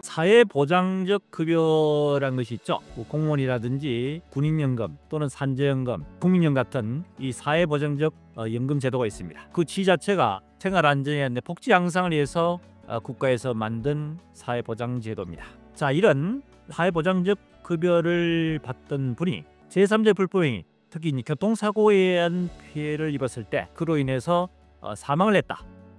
사회보장적 급여라는 것이 있죠. 공무원이라든지 군인연금 또는 산재연금, 국민연금 같은 이 사회보장적 연금 제도가 있습니다. 그 취지 자체가 생활안정에 복지 향상을 위해서 국가에서 만든 사회보장 제도입니다. 자, 이런 사회보장적 급여를 받던 분이 제3자 불법행위, 특히 교통사고에 의한 피해를 입었을 때 그로 인해서 사망을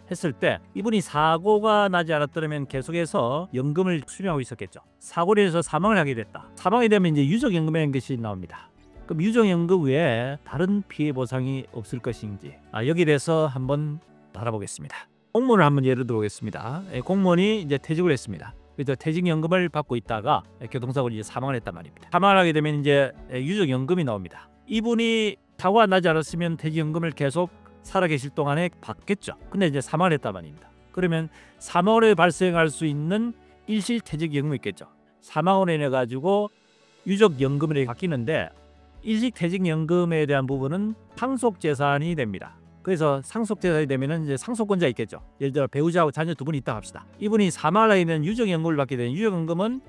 했을 때 이분이 사고가 나지 않았더라면 계속해서 연금을 수령하고 있었겠죠. 사고로 인해서 사망을 하게 됐다. 사망이 되면 이제 유족연금이라는 것이 나옵니다. 그럼 유족연금 외에 다른 피해 보상이 없을 것인지 여기에 대해서 한번 알아보겠습니다. 공무원을 한번 예를 들어보겠습니다. 공무원이 이제 퇴직을 했습니다. 그래서 퇴직연금을 받고 있다가 교통사고로 이제 사망을 했단 말입니다. 사망을 하게 되면 이제 유족연금이 나옵니다. 이분이 사고가 나지 않았으면 퇴직연금을 계속 살아계실 동안에 받겠죠. 근데 이제 사망을 했단 말입니다. 그러면 사망으로 발생할 수 있는 일시퇴직연금이 있겠죠. 사망으로 인해 가지고 유족연금으로 바뀌는데 일시퇴직연금에 대한 부분은 상속재산이 됩니다. 그래서 상속재산이 되면은 이제 상속권자 있겠죠. 예를 들어 배우자하고 자녀 두 분이 있다 합시다. 이분이 사망을 하게 되면 유족연금을 받게 되는 유족연금은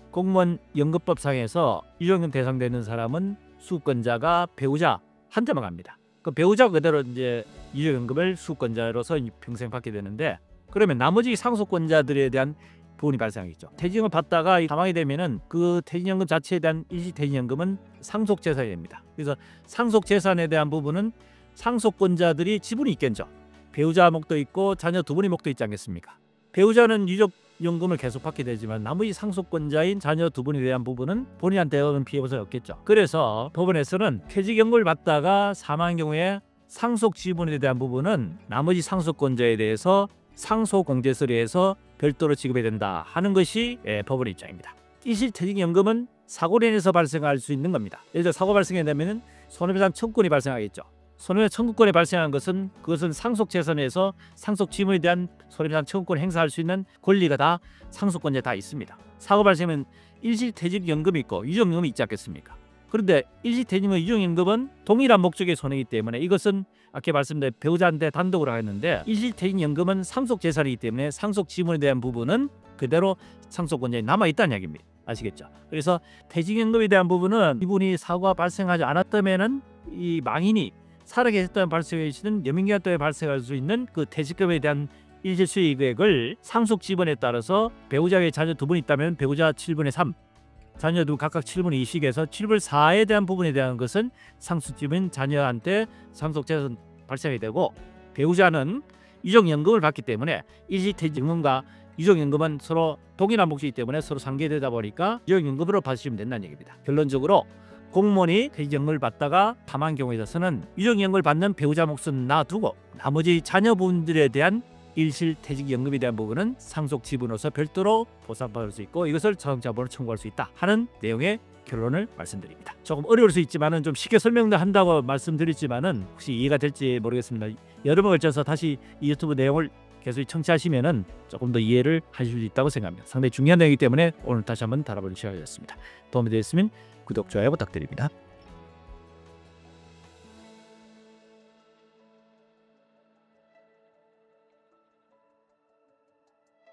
공무원 연금법상에서 유족연금 대상되는 사람은 수권자가 배우자한테만 갑니다. 그 배우자가 그대로 이제 유족연금을 수권자로서 평생 받게 되는데 그러면 나머지 상속권자들에 대한 부분이 발생하겠죠. 퇴직을 받다가 사망이 되면은 그 퇴직연금 자체에 대한 일시퇴직연금은 상속재산이 됩니다. 그래서 상속재산에 대한 부분은 상속권자들이 지분이 있겠죠. 배우자 목도 있고 자녀 두 분의 목도 있지 않겠습니까? 배우자는 유족연금을 계속 받게 되지만 나머지 상속권자인 자녀 두 분에 대한 부분은 본인한테 오는 피해 보상이 없겠죠. 그래서 법원에서는 퇴직연금을 받다가 사망한 경우에 상속 지분에 대한 부분은 나머지 상속권자에 대해서 상속공제서를 해서 별도로 지급해야 된다 하는 것이 법원의 입장입니다. 일시퇴직연금은 사고로 인해서 발생할 수 있는 겁니다. 예를 들어 사고 발생이 되면 손해배상 청구권이 발생하겠죠. 손해배상 청구권이 발생한 것은 그것은 상속재산에서 상속지분에 대한 손해배상 청구권을 행사할 수 있는 권리가 다 상속권자에 다 있습니다. 사고 발생하면 일시퇴직연금이 있고 유족연금이 있지 않겠습니까? 그런데 일시퇴직과 유족연금은 동일한 목적의 손해이기 때문에 이것은 아까 말씀드린 배우자한테 단독으로 하였는데 일시퇴직연금은 상속재산이기 때문에 상속지분에 대한 부분은 그대로 상속권자에 남아있다는 이야기입니다. 아시겠죠? 그래서 퇴직연금에 대한 부분은 이분이 사고가 발생하지 않았다면은 이 망인이 살아계셨다면 발생할 수 있는 여민기간 동안에 발생할 수 있는 그 퇴직금에 대한 일시수익액을 상속 지분에 따라서 배우자의 자녀 두 분 있다면 배우자 7분의 3, 자녀 두 각각 7분의 2씩에서 7분의 4에 대한 부분에 대한 것은 상속 지분 자녀한테 상속재산 발생이 되고 배우자는 유족연금을 받기 때문에 일시퇴직연금과 유족연금은 서로 동일한 목적이기 때문에 서로 상계되다 보니까 유족연금으로 받으시면 된다는 얘기입니다. 결론적으로 공무원이 퇴직연금을 받다가 사망한 경우에 있어서는 유족연금을 받는 배우자 몫은 놔두고 나머지 자녀분들에 대한 일시퇴직연금에 대한 부분은 상속 지분으로서 별도로 보상받을 수 있고 이것을 자동차번호로 청구할 수 있다 하는 내용의 결론을 말씀드립니다. 조금 어려울 수 있지만은 좀 쉽게 설명도 한다고 말씀드렸지만은 혹시 이해가 될지 모르겠습니다. 여러 번 걸쳐서 다시 이 유튜브 내용을 계속 청취하시면은 조금 더 이해를 하실 수 있다고 생각합니다. 상당히 중요한 내용이기 때문에 오늘 다시 한번 다뤄볼 시간이었습니다. 도움이 되었으면 구독, 좋아요 부탁드립니다.